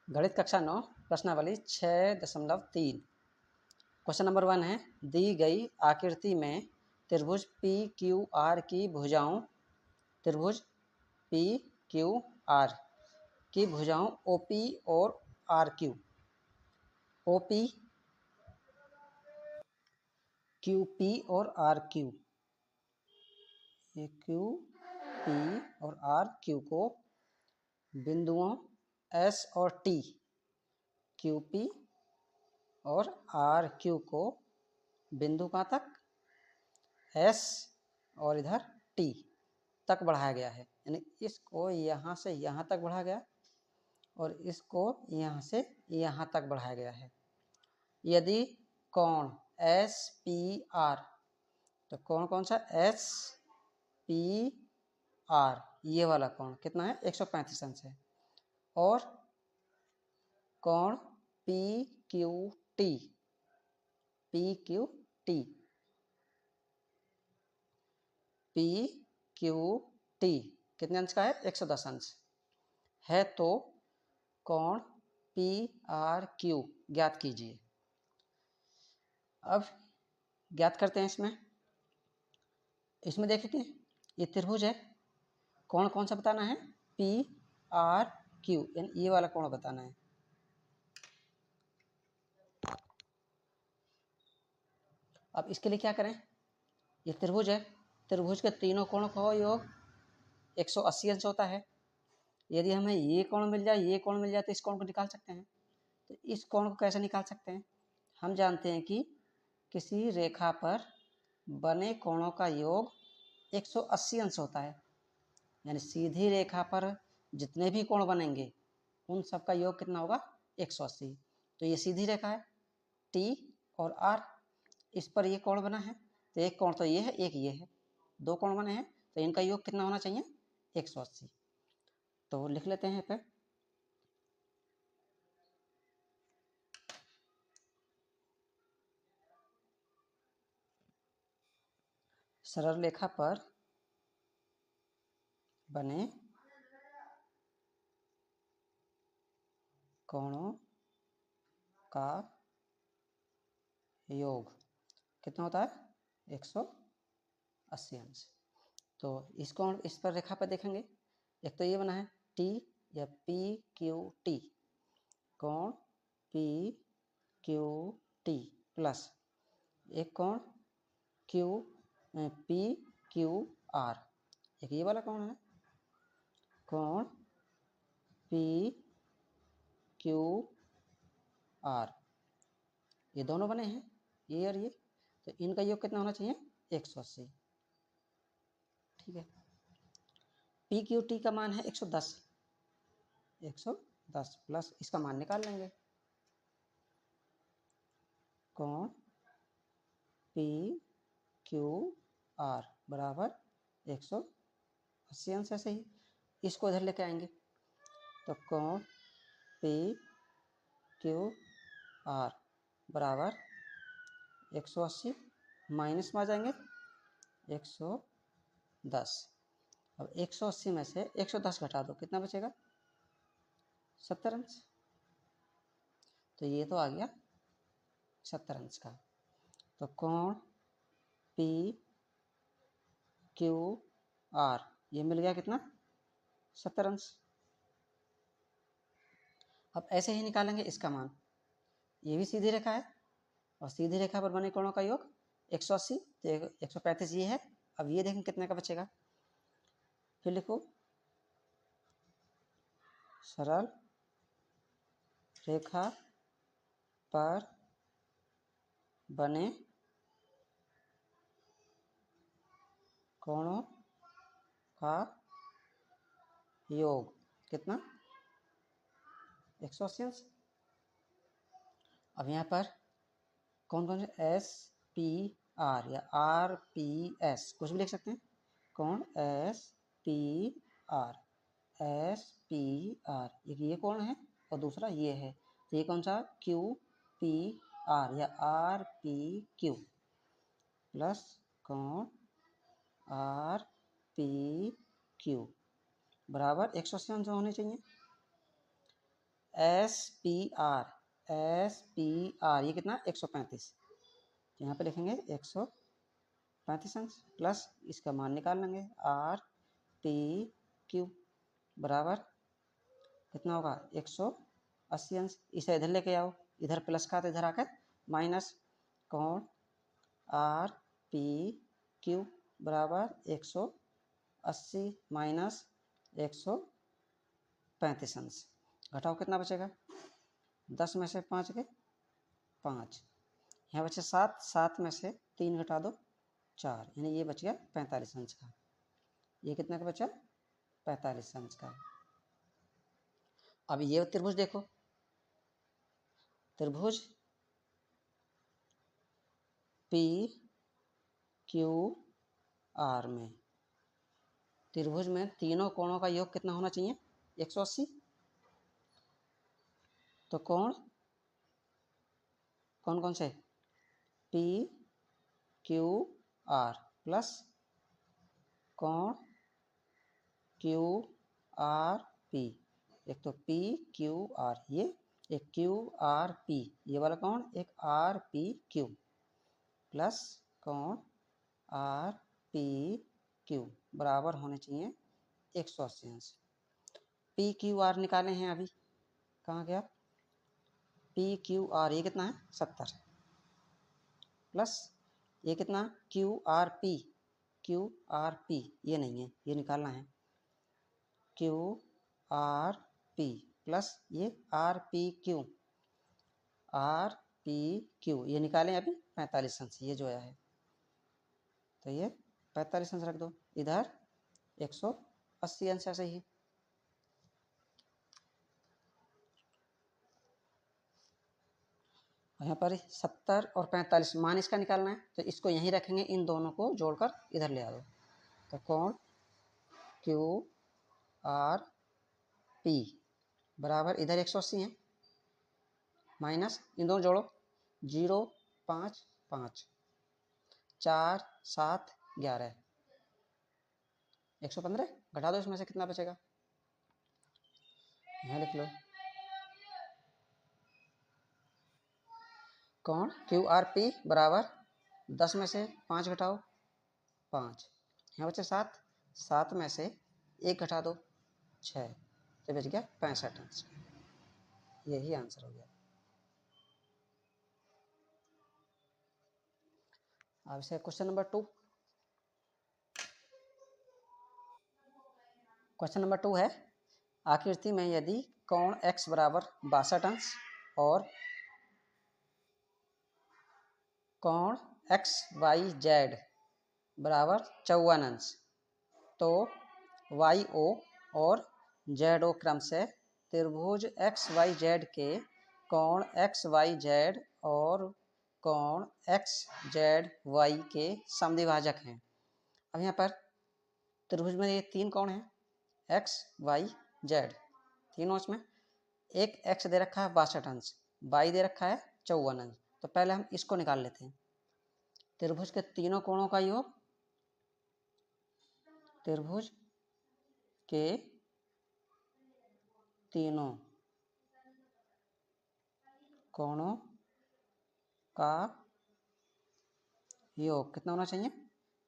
गणित कक्षा 9 प्रश्नावली 6.3। क्वेश्चन नंबर 1 है, दी गई आकृति में त्रिभुज पी क्यू आर की भुजाओं ओपी और आर क्यू और आर क्यू पी और आर क्यू को बिंदुओं एस और टी, क्यू पी और आर क्यू को बिंदु कहाँ तक, एस और इधर टी तक बढ़ाया गया है। यानी इसको यहाँ से यहाँ तक बढ़ाया गया और इसको यहाँ से यहाँ तक बढ़ाया गया है। यदि कोण एस पी आर, तो कोण कौन सा, एस पी आर, ये वाला कोण कितना है, 135 अंश है। और कोण पी क्यू टी कितने अंश का है, 110 अंश है। तो कोण पी आर क्यू ज्ञात कीजिए। अब ज्ञात करते हैं। इसमें देखते हैं, ये त्रिभुज है, कोण कौन सा बताना है, पी आर क्यू, यानी ये वाला कोण बताना है। अब इसके लिए क्या करें, ये त्रिभुज है, त्रिभुज के तीनों कोणों का योग 180 अंश होता है। यदि हमें ये कोण मिल जाए तो इस कोण को निकाल सकते हैं। तो इस कोण को कैसे निकाल सकते हैं, हम जानते हैं कि किसी रेखा पर बने कोणों का योग 180 अंश होता है। यानी सीधी रेखा पर जितने भी कोण बनेंगे उन सब का योग कितना होगा, 180। तो ये सीधी रेखा है टी और आर, इस पर ये कोण बना है, तो एक कोण तो ये है, एक ये है, दो कोण बने हैं, तो इनका योग कितना होना चाहिए, 180। तो लिख लेते हैं पे, सरल रेखा पर बने कोणों का योग कितना होता है, 180 अंश। तो इस पर रेखा पर देखेंगे, एक तो ये बना है टी या पी क्यू टी, कोण पी क्यू टी प्लस एक कोण पी क्यू आर, एक ये वाला कोण है, कोण पी क्यू आर, ये दोनों बने हैं, ये और ये, तो इनका योग कितना होना चाहिए, 180। ठीक है, पी क्यू टी का मान है 110 प्लस इसका मान निकाल लेंगे, कोण पी क्यू आर बराबर 180 अंश। ऐसे ही इसको इधर लेके आएंगे, तो कोण पी क्यू आर बराबर 180 माइनस में आ जाएंगे 110। अब 180 में से 110 घटा दो, कितना बचेगा, 70 अंश। तो ये तो आ गया 70 अंश का। तो कोण पी क्यू आर ये मिल गया कितना, 70 अंश। अब ऐसे ही निकालेंगे इसका मान, ये भी सीधी रेखा है और सीधी रेखा पर बने कोणों का योग 180, तो 135 ये है। अब ये देखें कितने का बचेगा, फिर लिखो, सरल रेखा पर बने कोणों का योग कितना, 180 अंश। अब यहाँ पर कौन कौन से, एस पी आर या आर पी एस, कुछ भी लिख सकते हैं, कौन एस पी आर, ये कौन है और दूसरा ये है, तो ये कौन सा, क्यू पी आर या आर पी क्यू प्लस कौन आर पी क्यू बराबर 180 अंश होने चाहिए। एस पी आर ये कितना 135, यहाँ पे लिखेंगे 135 अंश प्लस इसका मान निकाल लेंगे आर पी क्यू बराबर कितना होगा 180 अंश। इसे इधर लेके आओ, इधर प्लस का तो इधर आकर माइनस, कोण आर पी क्यू बराबर 180 माइनस 135 अंश। घटाओ कितना बचेगा 10 में से 5 के 5, यहाँ बचे 7, 7 में से 3 घटा दो 4, यानी ये बच गया 45 अंश का। ये कितना का बचा 45 अंश का। अब ये त्रिभुज देखो, त्रिभुज पी क्यू आर में, त्रिभुज में तीनों कोणों का योग कितना होना चाहिए 180। तो कोण कौन कौन से पी क्यू आर प्लस कोण क्यू आर पी, एक तो पी क्यू आर ये, एक क्यू आर पी ये वाला कोण, एक आर पी क्यू प्लस कोण आर पी क्यू बराबर होने चाहिए 180 अंश। पी क्यू आर निकाले हैं अभी, कहाँ गया पी क्यू आर, ये कितना है 70 प्लस ये कितना Q R P, Q R P ये नहीं है, ये निकालना है क्यू आर पी प्लस ये R P Q, R P Q ये निकालें अभी 45 अंश ये जो आया है, तो ये 45 अंश रख दो, इधर 180 अंश ऐसे ही। यहाँ पर 70 और 45 मान इसका निकालना है, तो इसको यहीं रखेंगे, इन दोनों को जोड़कर इधर ले आ दो। तो कोण क्यू आर पी बराबर इधर 180 है माइनस इन दोनों जोड़ो 0 5 5 4 7 11 115 घटा दो, इसमें से कितना बचेगा यहाँ लिख लो। कोण क्यू आर पी बराबर 10 में से 5 घटाओ 5, यहाँ बचे 7, 7 में से 1 घटा दो 6, तो बच गया 65 अंश। यही आंसर हो गया। अब से क्वेश्चन नंबर 2, क्वेश्चन नंबर 2 है आकृति में यदि कोण x बराबर 62 अंश और कोण एक्स वाई जेड बराबर 54 अंश, तो वाई ओ और जेड ओ क्रम से त्रिभुज एक्स वाई जेड के कोण एक्स वाई जेड और कोण एक्स जेड वाई के समद्विभाजक हैं। अब यहाँ पर त्रिभुज में ये 3 कोण हैं एक्स वाई जेड, तीनों इसमें एक एक्स दे रखा है 62 अंश, वाई दे रखा है 54 अंश। तो पहले हम इसको निकाल लेते हैं, त्रिभुज के तीनों कोणों का योग, त्रिभुज के तीनों कोणों का योग कितना होना चाहिए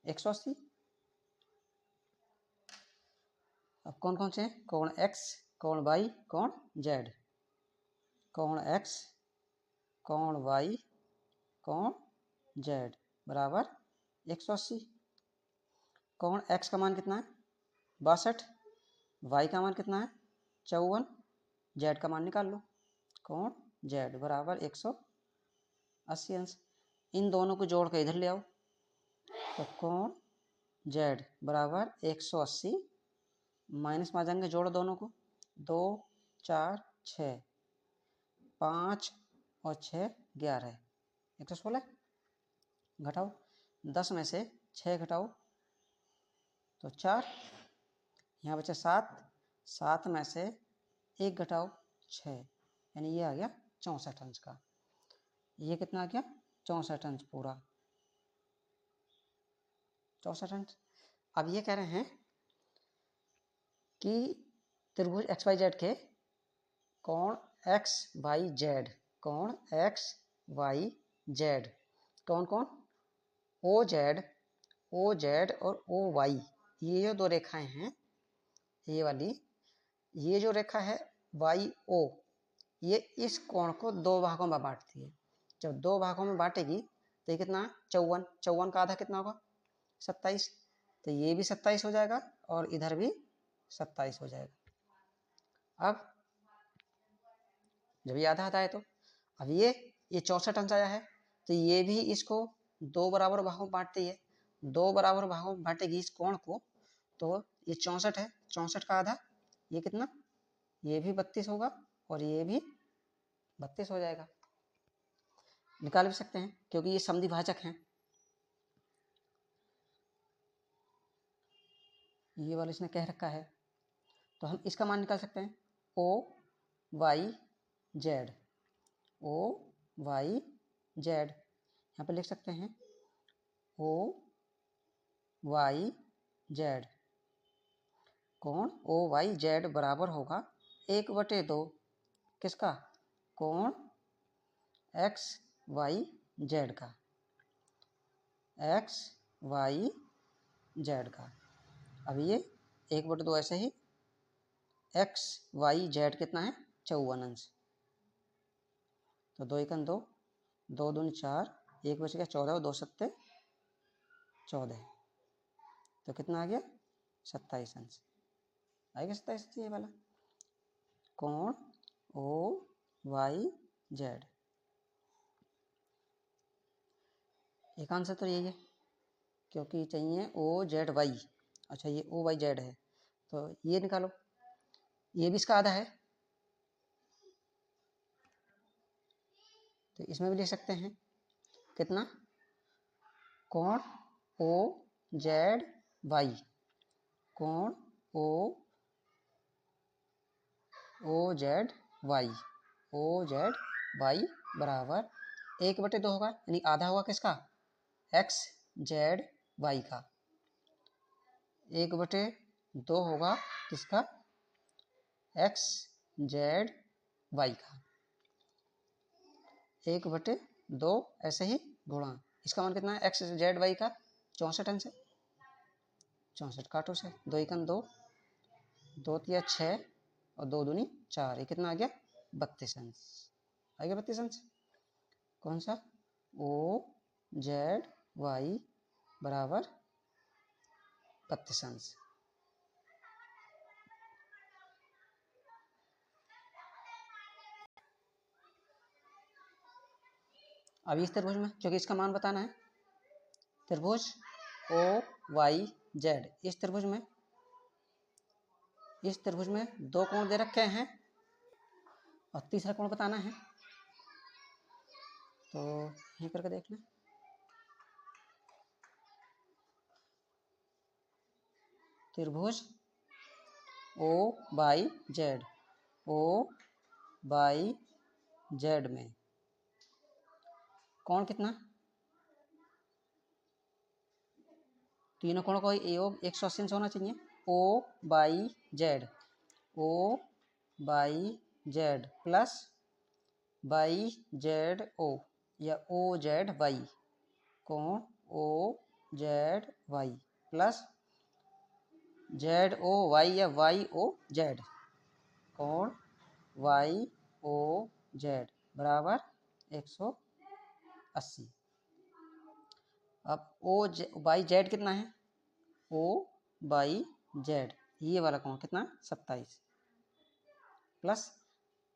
180। अब कौन कौन से कोण x, कोण y, कोण z, कोण x, कोण y, कोण z बराबर 180। कोण x का मान कितना है 62, y का मान कितना है 54, z का मान निकाल लो, कोण z बराबर 180 अंश। इन दोनों को जोड़ के इधर ले आओ, तो कोण z बराबर 180 माइनस में आ जाएंगे, जोड़ो दोनों को, 2 4 6 5 और 6 11 116, घटाओ 10 में से 6 घटाओ तो 4, यहाँ बचे 7, 7 में से 1 घटाओ 6, यानी ये आ गया 64 अंश का। ये कितना आ गया 64 अंश पूरा 64 अंश। अब ये कह रहे हैं कि त्रिभुज एक्स वाई जेड के कोण एक्स वाई जेड, कोण एक्स वाई जेड, कौन कौन ओ जेड और ओ वाई, ये जो दो रेखाएं हैं, ये वाली, ये जो रेखा है वाई ओ, ये इस कोण को दो भागों में बांटती है। जब दो भागों में बांटेगी तो ये कितना, 54, 54 का आधा कितना होगा, 27, तो ये भी 27 हो जाएगा और इधर भी 27 हो जाएगा। अब जब ये आधा आधा है तो अब ये 64 अंश आया है, तो ये भी इसको दो बराबर भागों में बांटती है, दो बराबर भागों में बांटेगी इस कोण को, तो ये 64 है, 64 का आधा ये कितना, ये भी 32 होगा और ये भी 32 हो जाएगा। निकाल भी सकते हैं क्योंकि ये समद्विभाजक हैं। ये वाला इसने कह रखा है, तो हम इसका मान निकाल सकते हैं, O Y Z, O Y Z, यहाँ पे लिख सकते हैं ओ वाई जेड, कोण ओ वाई जेड बराबर होगा 1/2 किसका, कोण एक्स वाई जेड का, एक्स वाई जेड का। अब ये 1/2 ऐसे ही, एक्स वाई जेड कितना है, 54 अंश, तो 2 एकम 2, 2 दूनी 4, 1 बच गया 14 और 2 सत्ते 14, तो कितना आ गया 27 अंश, आएगा 27 ये वाला, कोण ओ वाई जेड। एक आंसर तो यही है क्योंकि चाहिए ओ जेड वाई, अच्छा ये ओ वाई जेड है, तो ये निकालो, ये भी इसका आधा है, तो इसमें भी लिख सकते हैं कितना, कोण ओ जेड वाई, कोण O Z Y, O Z Y बराबर 1/2 होगा, यानी आधा होगा किसका, एक्स जेड वाई का, 1/2 होगा किसका, एक्स जेड वाई का, 1/2 ऐसे ही गुणा, इसका मान कितना है, एक्स जेड वाई का 64 अंश है, 64 काटो से, 2 एकम 2, 2 तिया 6 और 2 दूनी 4, ये कितना आ गया 32 अंश, आ गया 32 अंश, कौन सा, ओ जेड वाई बराबर 32 अंश। अब इस त्रिभुज में, क्योंकि इसका मान बताना है, त्रिभुज ओ वाई जेड, इस त्रिभुज में दो कोण दे रखे हैं और तीसरा कोण बताना है, तो यहीं करके देख लें, त्रिभुज O Y Z, O Y Z में कोण कितना, तीनों कोणों का योग 180 अंश होना चाहिए, O Y Z, O Y Z plus Y Z O या ओ जेड वाई, कोण O Z Y plus Z O Y या वाई ओ जेड, कोण वाई ओ जेड बराबर 180। अब ओ बाई जेड कितना है, ओ बाई जेड, ये वाला कोण कितना 27 प्लस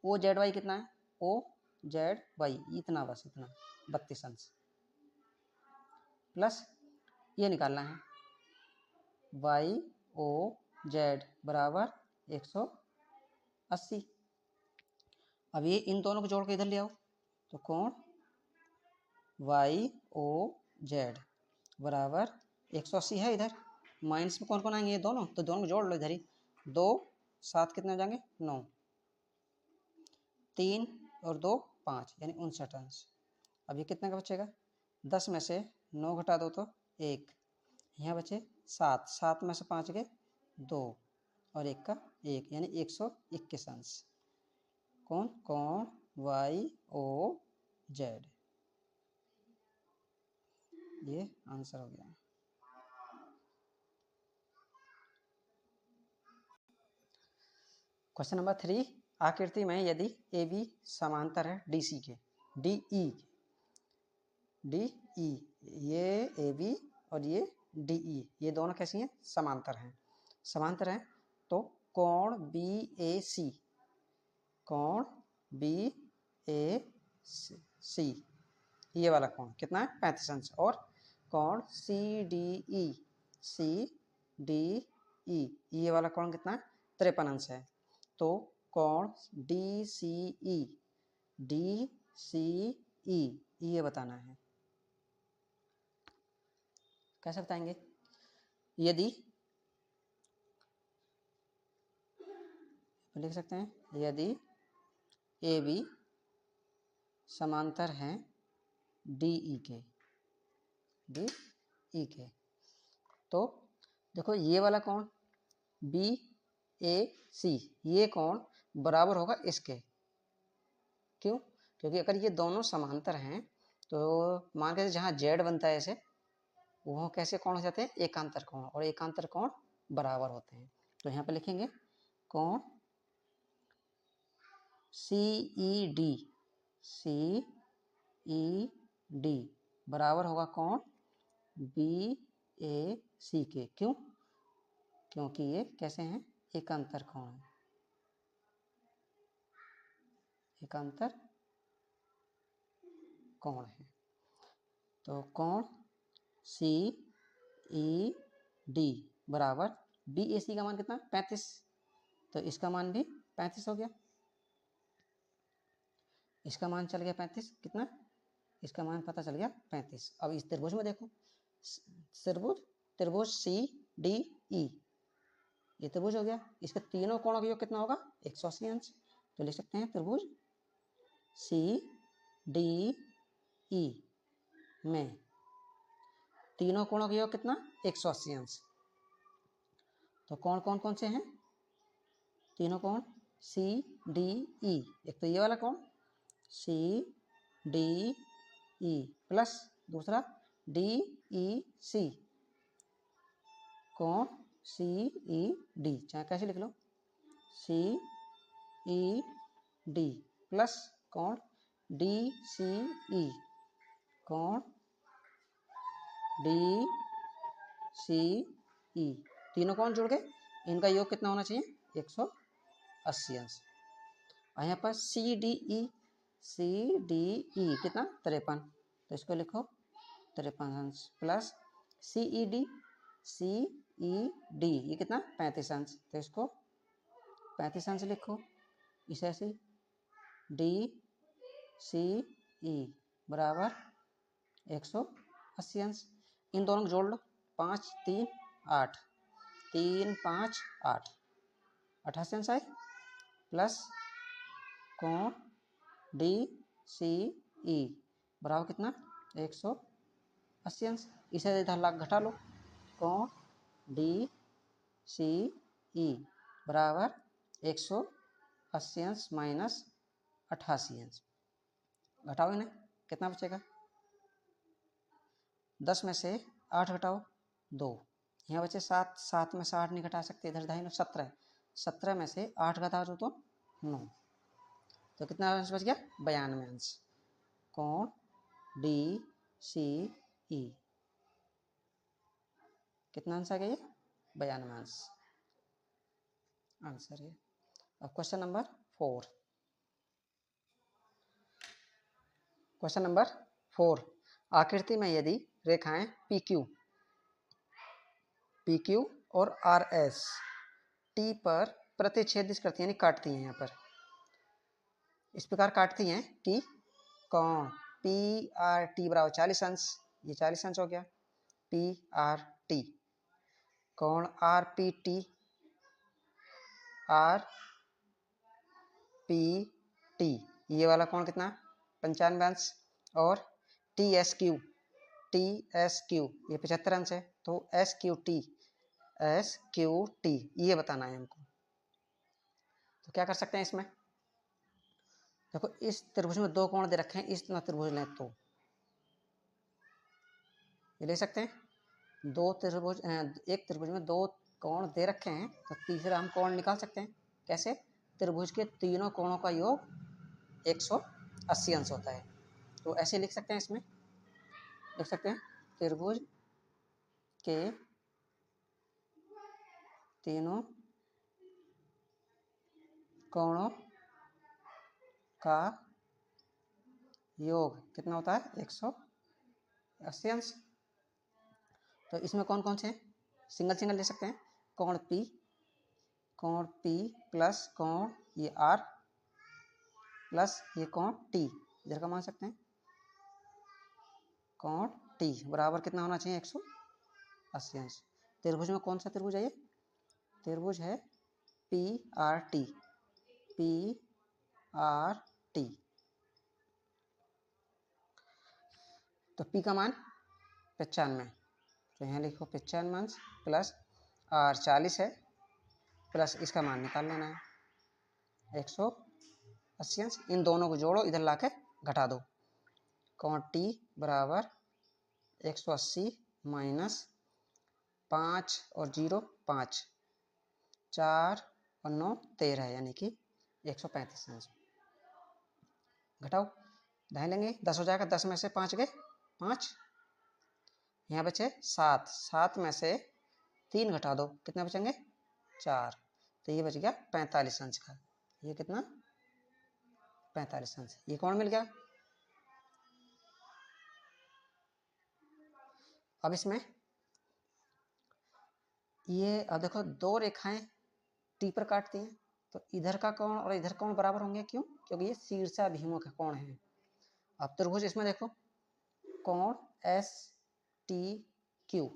ओ जेड वाई कितना है, ओ जेड वाई इतना, बस इतना 32 अंश, प्लस ये निकालना है वाई ओ जेड बराबर 180। अब ये इन दोनों को जोड़ के इधर ले आओ, तो कोण वाई ओ जेड बराबर 180 है, इधर माइनस में कौन कौन आएंगे, ये दोनों, तो दोनों को जोड़ लो इधर ही, 2 7 कितने हो जाएंगे 9, 3 और 2 5 यानी 59 अंश। अब ये कितने का बचेगा, 10 में से 9 घटा दो तो 1, यहाँ बचे 7, 7 में से 5 गए 2 और 1 का 1 यानी 121 अंश। कौन कोण YOZ, ये आंसर हो गया। क्वेश्चन नंबर 3, आकृति में यदि AB समांतर है DC के, DE, ये AB और ये DE, ये दोनों कैसी हैं? समांतर हैं। समांतर हैं तो कोण BAC, कोण BAC, ये वाला कोण कितना है? 35 अंश। और कोण CDE, ये वाला कोण कितना है? 53 अंश है। तो कोण DCE, ये बताना है। कैसे बताएंगे? यदि लिख सकते हैं, यदि AB समांतर हैं DE के, तो देखो ये वाला कोण BAC, ये कोण बराबर होगा इसके। क्यों? क्योंकि अगर ये दोनों समांतर हैं तो मान के जहाँ Z बनता है ऐसे, वो कैसे कोण हो जाते हैं? एकांतर कोण, और एकांतर कोण बराबर होते हैं। तो यहाँ पे लिखेंगे कोण CED बराबर होगा कोण BAC के। क्यों? क्योंकि ये कैसे हैं? एकांतर कोण है, एकांतर कोण है। तो कोण CED बराबर BAC का मान कितना? 35, तो इसका मान भी 35 हो गया। इसका मान चल गया 35, कितना? इसका मान पता चल गया 35। अब इस त्रिभुज में देखो, त्रिभुज CDE, ये त्रिभुज हो गया। इसके तीनों कोणों का योग कितना होगा? 180 अंश। तो लिख सकते हैं त्रिभुज CDE में तीनों कोणों का योग कितना? 180 अंश। तो कौन कौन कौन से हैं तीनों कोण? CDE, एक तो ये वाला कोण CDE प्लस दूसरा DEC, कोण CED, चाहे कैसे लिख लो, CED प्लस कोण DCE, कोण DCE, तीनों कोण जोड़ के इनका योग कितना होना चाहिए? 180 अंश। और यहाँ पर CDE कितना? 53, तो इसको लिखो 53 अंश प्लस CED ये कितना? 35 अंश, तो इसको 35 अंश लिखो। इस ऐसे DCE बराबर 180 अंश। इन दोनों को जोड़ लो, 5 3 8, 3 5 8, 88 अंश आए, प्लस कोण DCE बराबर कितना? 180 अंश। इसे इधर लाख घटा लो, कोण DCE बराबर 180 अंश माइनस 88 अंश। घटाओ इन्हें, कितना बचेगा? 10 में से 8 घटाओ 2, यहाँ बचे 7, 7 में से 8 नहीं घटा सकते, इधर 2 17, 17 में से 8 घटा दो तो 9, तो कितना अंश बच गया? 92 अंश। कोण DCE कितना अंश आ गया? ये 92 अंश आंसर है। अब क्वेश्चन नंबर 4, क्वेश्चन नंबर 4, आकृति में यदि रेखाएं PQ और RS T पर प्रतिच्छेदित करती हैं, यानी काटती हैं, यहाँ पर इस प्रकार काटती हैं कि कोण PRT बराबर 40 अंश, ये 40 अंश हो गया PRT। कोण RPT ये वाला कोण कितना? 95 अंश। और TSQ ये 75 अंश है, तो SQT ये बताना है हमको। तो क्या कर सकते हैं इसमें? देखो इस त्रिभुज में दो कोण दे रखे हैं, इस त्रिभुज लें तो ये ले सकते हैं। दो त्रिभुज, एक त्रिभुज में दो कोण दे रखे हैं तो तीसरा हम कोण निकाल सकते हैं। कैसे? त्रिभुज के तीनों कोणों का योग 180 अंश होता है। तो ऐसे लिख सकते हैं, इसमें लिख सकते हैं त्रिभुज के तीनों कोणों का योग कितना होता है? 180 अंश। तो इसमें कौन कौन से हैं? सिंगल सिंगल ले सकते हैं। कोण P प्लस कोण ये R प्लस ये कोण T, इधर का मान सकते हैं। कोण T बराबर कितना होना चाहिए? 180 अंश। त्रिभुज में कौन सा त्रिभुज है ये? त्रिभुज है PRT। PRT। तो P का मान 95, तो यहाँ लिखो 95 अंश प्लस R 40 है प्लस इसका मान निकाल लेना है 180 अंश। इन दोनों को जोड़ो, इधर लाके घटा दो। कोण T बराबर 180 माइनस 5 और 0 5, 4 और 9 13, यानी कि 135 अंश। घटाओ, ढाई लेंगे, 10 हो जाएगा। 10 में से 5 गए 5, यहाँ बचे 7, 7 में से 3 घटा दो, कितना बचेंगे? 4। तो ये बच गया 45 अंश का। ये कितना? 45 अंश। ये कौन मिल गया? अब इसमें ये अब देखो दो रेखाएं टी पर काटती हैं, तो इधर का कोण और इधर कोण बराबर होंगे। क्यों? क्योंकि ये शीर्षाभिमुख कोण है। अब त्रिभुज इसमें देखो कोण एस टी क्यू,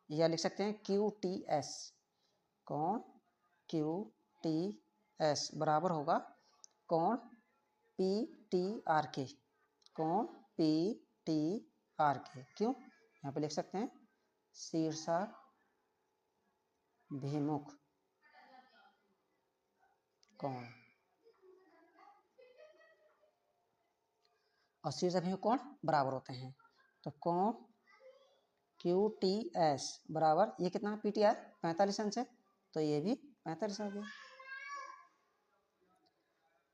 या लिख सकते हैं क्यू टी एस। कोण क्यू टी एस बराबर होगा कोण पी टी आर के। कोण पी टी आर के। क्यों? यहाँ पे लिख सकते हैं शीर्षाभिमुख कोण। और शीर्षाभिमुख कोण बराबर होते हैं। तो कोण क्यू टी एस बराबर ये कितना? पी टी आर 45 अंश है, तो ये भी 45 हो गया।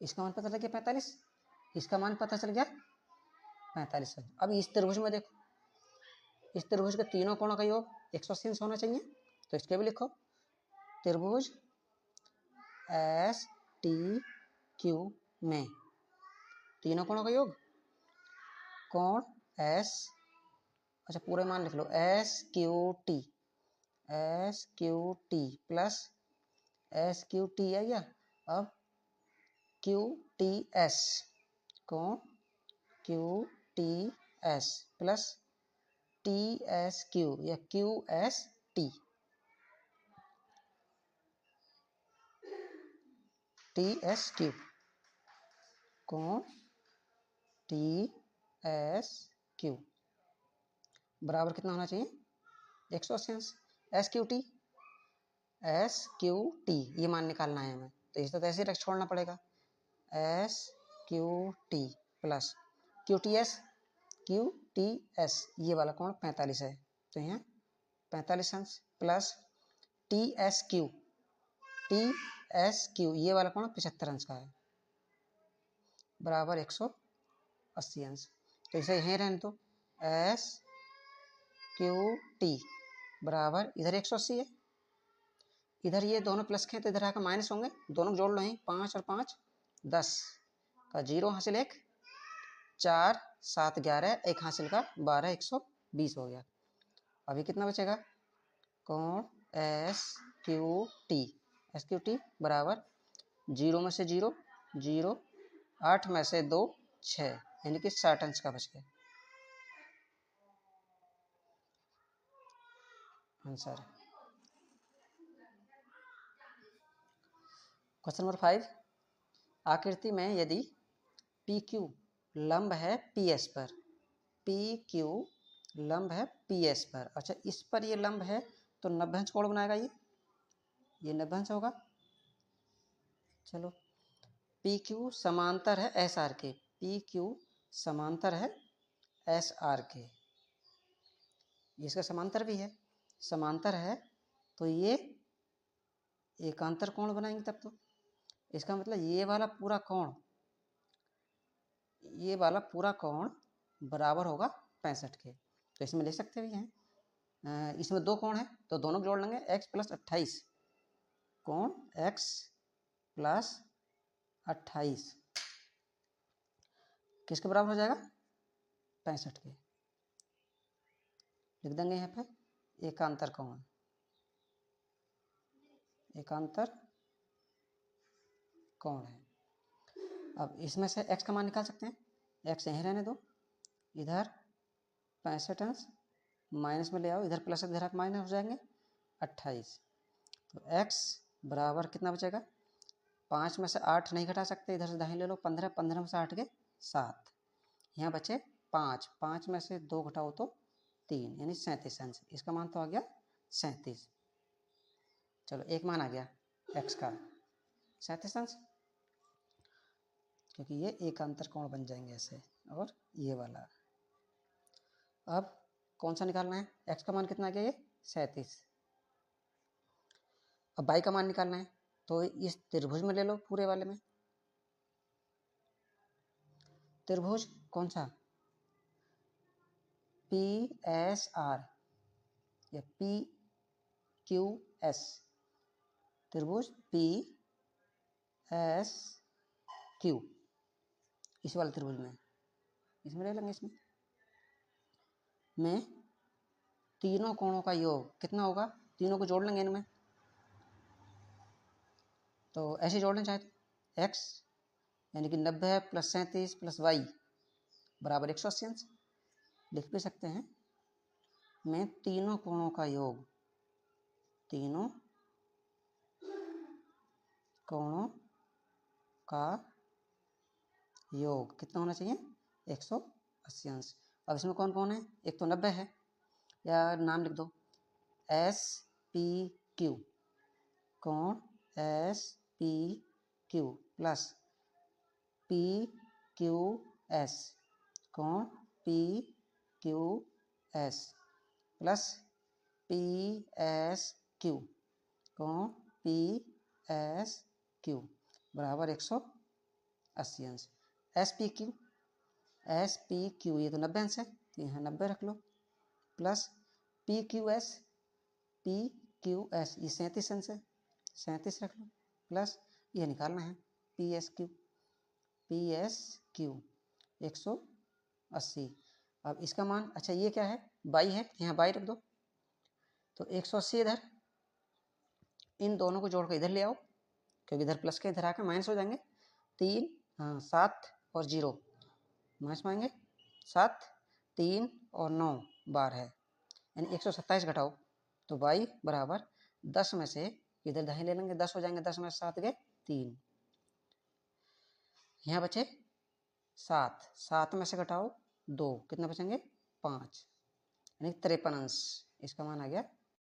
इसका मान पता चल गया 45, इसका मान पता चल गया 45 अंश। अब इस त्रिभुज में देखो, इस त्रिभुज के तीनों कोणों का योग 180 अंश होना चाहिए। तो इसके भी लिखो त्रिभुज एस टी क्यू में तीनों कोणों का योग कोण एस, अच्छा पूरे मान लिख लो, S Q T plus S Q T है क्या? अब क्यू टी एस, कोण Q T S plus T S Q या Q S T, T S Q, कोण टी एस क्यू बराबर कितना होना चाहिए? 180 अंश। एस क्यू टी ये मान निकालना है हमें, तो इसे तो ऐसे ही छोड़ना पड़ेगा। S Q T plus Q T S ये वाला कोण 45 है, तो यहाँ 45 अंश प्लस टी एस क्यू ये वाला कोण 75 अंश का है बराबर 180 अंश। तो इसे यहीं रहने दो। एस क्यू टी बराबर इधर 180 है, इधर ये दोनों प्लस के हैं तो इधर आकर माइनस होंगे, दोनों जोड़ लो। 5 और 5 10 का 0 हासिल 1, 4 7 11 1 हासिल का 12 120 हो गया। अभी कितना बचेगा? कोण एस क्यू टी बराबर 0 में से 0 0, 8 में से 2 6, यानी कि 60 अंश का बच गया आंसर। क्वेश्चन नंबर 5, आकृति में यदि पी क्यू लंब है पी एस पर, पी क्यू लंब है पी एस पर, अच्छा इस पर ये लंब है तो 90 अंश कोण बनाएगा, ये 90 अंश होगा। चलो पी क्यू समांतर है एस आर के, पी क्यू समांतर है एस आर के, इसका समांतर भी है, समांतर है तो ये एकांतर कोण बनाएंगे तब तो। इसका मतलब ये वाला पूरा कोण, ये वाला पूरा कोण बराबर होगा 65 के। तो इसमें ले सकते भी हैं, इसमें दो कोण है तो दोनों को जोड़ लेंगे, x प्लस 28 कोण x प्लस 28 किसके बराबर हो जाएगा 65 के। लिख देंगे यहाँ पे एकांतर कोण, एकांतर कोण है। अब इसमें से x का मान निकाल सकते हैं, x यहीं रहने दो, इधर 65 अंश माइनस में ले आओ, इधर प्लस इधर माइनस हो जाएंगे 28। तो x बराबर कितना बचेगा, 5 में से 8 नहीं घटा सकते, इधर से दाहिने ले लो 15, 15 में से 8 के 7, यहाँ बचे 5, 5 में से 2 घटाओ तो 3 यानी 37 अंश। इसका मान तो आ गया 37। चलो एक मान आ गया x का 37 अंश, क्योंकि ये एकांतर कोण बन जाएंगे ऐसे, और ये वाला। अब कौन सा निकालना है, x का मान कितना आ गया ये 37। अब y का मान निकालना है तो इस त्रिभुज में ले लो, पूरे वाले में त्रिभुज कौन सा पी एस आर या पी क्यू एस, त्रिभुज पी एस क्यू, इस वाले त्रिभुज में, इसमें ले लेंगे। इसमें में तीनों कोणों का योग कितना होगा, तीनों को जोड़ लेंगे इनमें, तो ऐसे जोड़ लें चाहे तो x यानी कि 90 प्लस 37 प्लस y बराबर 180 अंश। लिख भी सकते हैं में तीनों कोणों का योग, तीनों कोणों का योग कितना होना चाहिए 180 अंश। अब इसमें कौन कौन है, एक तो 90 है, या नाम लिख दो एस पी क्यू, कोण S P Q plus P Q S, कोण P Q S plus P S Q, कोण पी एस क्यू बराबर 180 अंश। एस पी क्यू ये तो 90 अंश है तो यहाँ 90 रख लो, प्लस पी क्यू एस ये 37 अंश है, 37 रख लो, प्लस ये निकालना है पी एस क्यू 180। अब इसका मान, अच्छा ये क्या है बाई है, यहाँ बाई रख दो, तो 180 इधर, इन दोनों को जोड़ कर इधर ले आओ, क्योंकि इधर प्लस के इधर आकर माइनस हो जाएंगे, 3 हाँ 7 और 0 माइनस में आएंगे, 7 3 और 9 12 है, यानी 127 घटाओ तो y बराबर 10 में से इधर दाहिने ले लेंगे, 10 हो जाएंगे, 10 में 7 गए 3, यहाँ बचे 7, 7 में से घटाओ 2 कितना बचेंगे 5, यानी 53 अंश। इसका मान आ गया